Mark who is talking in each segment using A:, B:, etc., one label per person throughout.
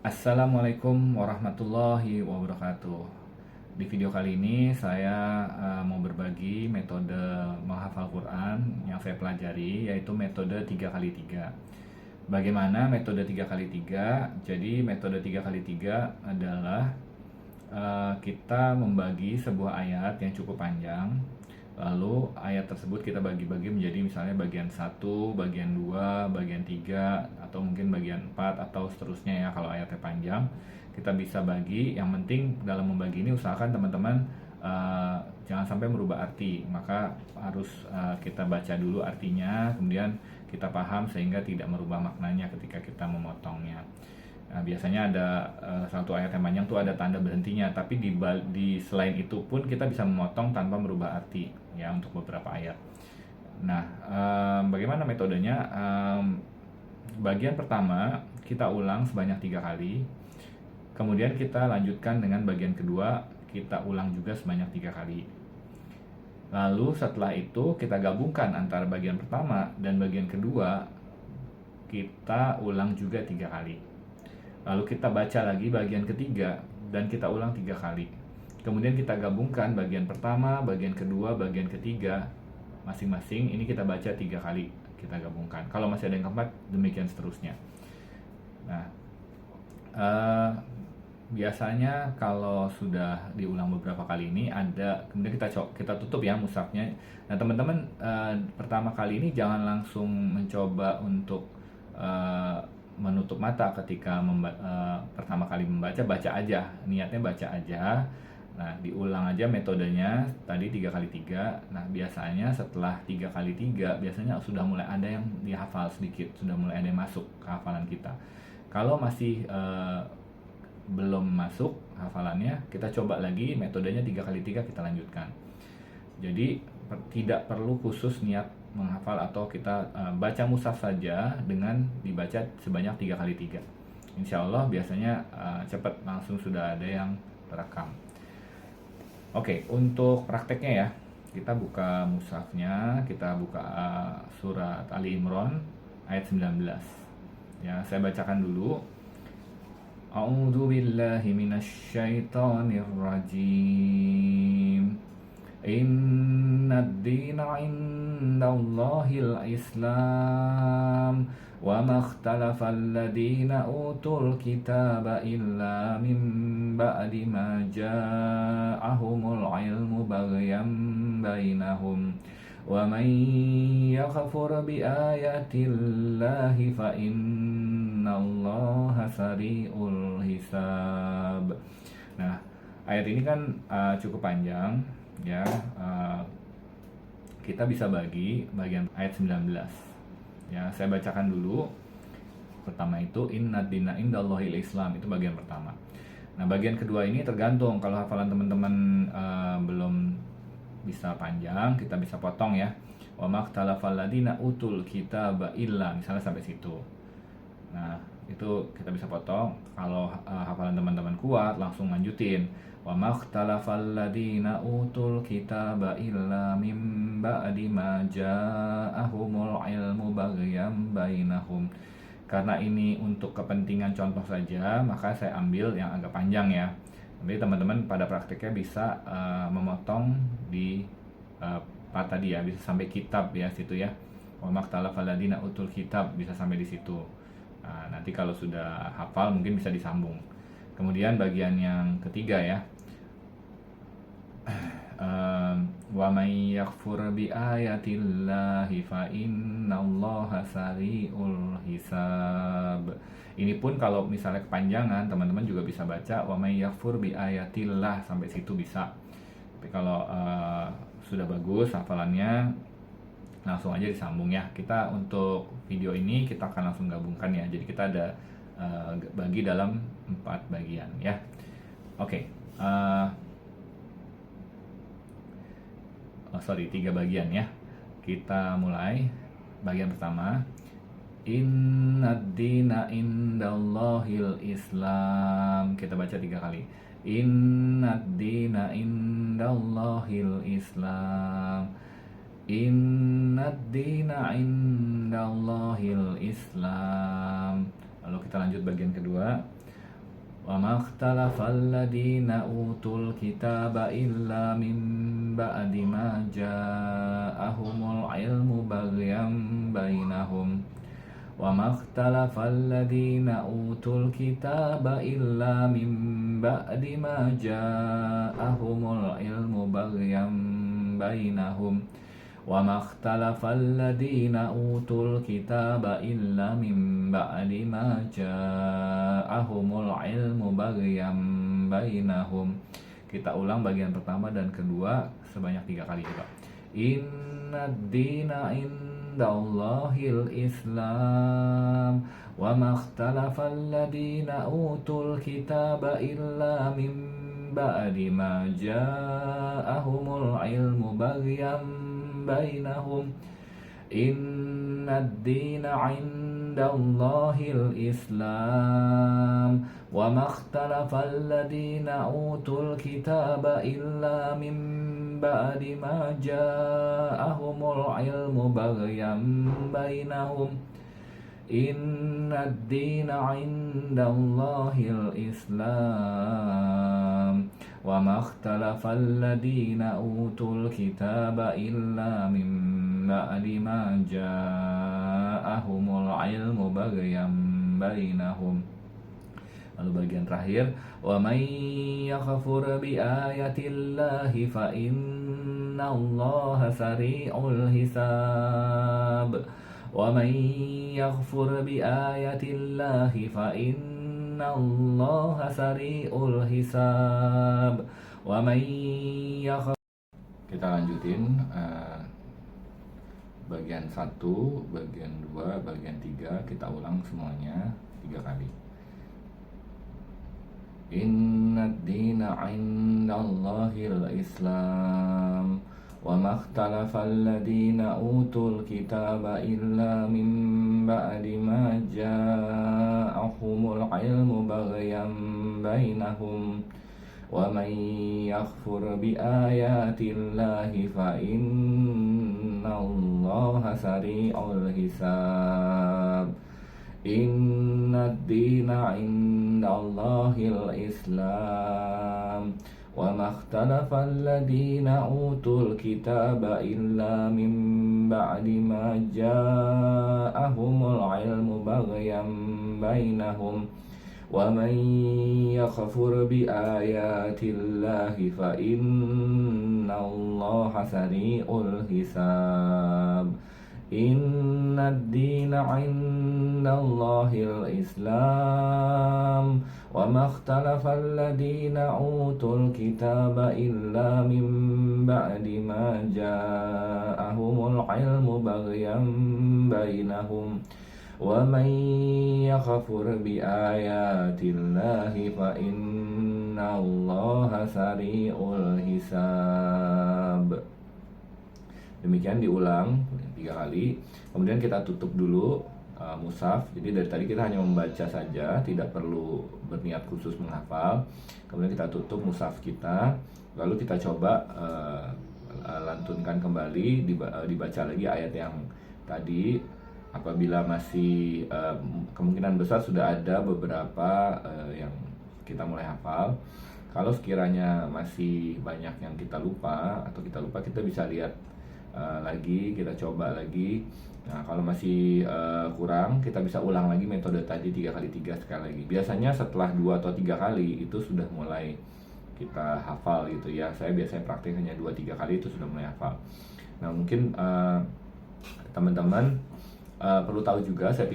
A: Assalamualaikum warahmatullahi wabarakatuh. Di video kali ini saya mau berbagi metode menghafal Quran yang saya pelajari, yaitu metode 3x3. Bagaimana metode 3x3? Jadi metode 3x3 adalah kita membagi sebuah ayat yang cukup panjang. Lalu ayat tersebut kita bagi-bagi menjadi misalnya bagian 1, bagian 2, bagian 3, atau mungkin bagian 4, atau seterusnya ya. Kalau ayatnya panjang, kita bisa bagi. Yang penting dalam membagi ini usahakan teman-teman jangan sampai merubah arti. Maka harus kita baca dulu artinya, kemudian kita paham sehingga tidak merubah maknanya ketika kita memotongnya. Nah, biasanya ada satu ayat yang panjang tuh ada tanda berhentinya, tapi di selain itu pun kita bisa memotong tanpa merubah arti ya untuk beberapa ayat. Nah, bagaimana metodenya? Bagian pertama kita ulang sebanyak 3 kali, kemudian kita lanjutkan dengan bagian kedua, kita ulang juga sebanyak 3 kali. Lalu setelah itu kita gabungkan antara bagian pertama dan bagian kedua, kita ulang juga 3 kali. Lalu kita baca lagi bagian ketiga dan kita ulang 3 kali. Kemudian kita gabungkan bagian pertama, bagian kedua, bagian ketiga masing-masing. Ini kita baca 3 kali, kita gabungkan. Kalau masih ada yang keempat, demikian seterusnya. Nah, biasanya kalau sudah diulang beberapa kali ini ada, kemudian kita tutup ya mushafnya. Nah teman-teman, pertama kali ini jangan langsung mencoba untuk menutup mata ketika pertama kali baca aja, niatnya baca aja. Nah diulang aja metodenya tadi 3x3. Nah biasanya setelah 3x3 biasanya sudah mulai ada yang dihafal sedikit, sudah mulai ada yang masuk ke hafalan kita. Kalau masih belum masuk hafalannya, kita coba lagi metodenya 3x3, kita lanjutkan. Jadi tidak perlu khusus niat menghafal, atau kita baca mushaf saja dengan dibaca sebanyak 3x3. Insya Allah biasanya cepat, langsung sudah ada yang terekam. Oke, untuk prakteknya ya, kita buka mushafnya, kita buka surat Ali Imran ayat 19. Ya, saya bacakan dulu. A'udzu billahi minasyaitonir rajim. Innad dina 'indallahil Islam wa ma ikhtalafa alladziina utul kitaba illa min ba'di ma ja'ahumul 'ilmu baghyan bainahum wa man yakfur bi ayatillahi fa innallaha sari'ul hisab. Nah, ayat ini kan cukup panjang ya. Kita bisa bagi bagian ayat 19 ya. Saya bacakan dulu. Pertama itu innad dina indallahil Islam, itu bagian pertama. Nah bagian kedua ini tergantung, kalau hafalan teman-teman belum bisa panjang, kita bisa potong ya. Wa maktalafal ladina utul kitaba illa, misalnya sampai situ. Nah itu kita bisa potong. Kalau hafalan teman-teman kuat, langsung lanjutin. Wa maktalafal ladina utul kitaba illa mim ba'di ma ja'ahumul ilmu baghyan bainahum. Karena ini untuk kepentingan contoh saja, maka saya ambil yang agak panjang ya. Jadi teman-teman pada prakteknya bisa memotong di part tadi ya, bisa sampai kitab ya situ ya. Wa maktalafal ladina utul kitab, bisa sampai di situ. Nah, nanti kalau sudah hafal mungkin bisa disambung. Kemudian bagian yang ketiga ya, wa may yakfur bi ayatillahi fa innallaha sari'ul hisab. Ini pun kalau misalnya kepanjangan, teman-teman juga bisa baca wa may yakfur bi ayatillah, sampai situ bisa. Tapi kalau sudah bagus hafalannya, langsung aja disambung ya. Kita untuk video ini kita akan langsung gabungkan ya. Jadi kita ada bagi dalam 4 bagian ya. Oke. 3 bagian ya. Kita mulai bagian pertama. Innad dina indallahil Islam. Kita baca 3 kali. Innad dina indallahil Islam. Innad dina indallahil Islam. Lalu kita lanjut bagian kedua. وما اختلف الذين أوتوا الكتاب إلا من بعد ما جاءهم العلم بغيا بينهم وما اختلف الذين أوتوا الكتاب إلا من بعد ما جاءهم العلم بغيا بينهم وما اختلف الذين أوتوا الكتاب إلا من بعد ما جاءهم العلم بغيا بينهم. Kita ulang bagian pertama dan kedua sebanyak 3 kali coba. Inna dina indallahil Islam wa makhtalafa alladina utul kitaba illa min ba'di ma ja'ahumul ilmu baghyan bainahum inna dina indallahil Islam wa makhtalafa alladina utul kitaba illa min ba'di ma ja'ahumul ilmu baghyan bainahum inna dina indallahil Islam wa makhtalafa alladina utul kitaba illa min ba'di ma ja'ahumul ilmu baghyan bainahum. Lalu bagian terakhir, wa may yakfur bi ayatillahi fa innallaha sari'ul hisab. Wa may yakfur bi ayatillahi fa innallaha sari'ul hisab. Wa may yakfur. Kita lanjutin bagian 1, bagian 2, bagian 3 kita ulang semuanya 3 kali. Inna dina indallahil Islam wa makhtalafa alladina utul kitaba illa min ba'di ma ja'ahumul ilmu baghyan bainahum wa man yakfur bi ayatillahi fa innallaha sari'ul hisab. Inna dina indallahil Islam wa makhtalafa alladina utul kitaba illa min ba'di ma ja'ahumul ilmu baghyan bainahum wa man yakfur bi ayatillahi fa innallaha sari'ul hisab. Inna dina indallahil Islam wa makhtalafa alladina utul kitaba illa min ba'di ma ja'ahumul ilmu baghyan bainahum wa man yakfur bi ayatillahi fa innallaha sari'ul hisab. Demikian diulang 3 kali. Kemudian kita tutup dulu mushaf. Jadi dari tadi kita hanya membaca saja, tidak perlu berniat khusus menghafal. Kemudian kita tutup mushaf kita, lalu kita coba lantunkan kembali, dibaca lagi ayat yang tadi. Apabila masih kemungkinan besar sudah ada beberapa yang kita mulai hafal. Kalau sekiranya masih banyak yang kita lupa, kita bisa lihat lagi, kita coba lagi. Nah, kalau masih kurang, kita bisa ulang lagi metode tadi 3 kali 3 sekali lagi. Biasanya setelah 2 atau 3 kali itu sudah mulai kita hafal gitu ya. Saya biasanya praktik hanya 2-3 kali itu sudah mulai hafal. Nah, mungkin teman-teman perlu tahu juga, saya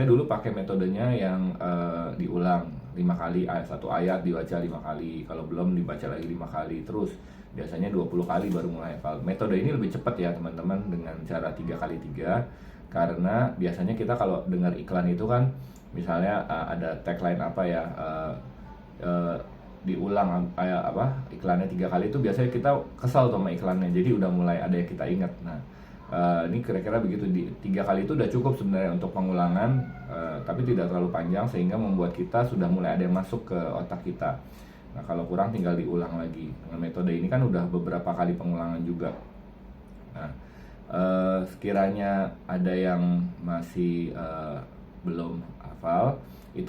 A: dulu pakai metodenya yang diulang 5 kali, satu ayat dibaca 5 kali, kalau belum dibaca lagi 5 kali, terus biasanya 20 kali baru mulai hafal. Metode ini lebih cepat ya teman-teman dengan cara 3 kali 3, karena biasanya kita kalau dengar iklan itu kan misalnya ada tagline apa ya, diulang iklannya 3 kali, itu biasanya kita kesal sama iklannya, jadi udah mulai ada yang kita ingat. Nah, ini kira-kira begitu, 3 kali itu udah cukup sebenarnya untuk pengulangan, tapi tidak terlalu panjang sehingga membuat kita sudah mulai ada yang masuk ke otak kita. Nah, kalau kurang tinggal diulang lagi. Dengan metode ini kan udah beberapa kali pengulangan juga. Nah, sekiranya ada yang masih belum hafal, itu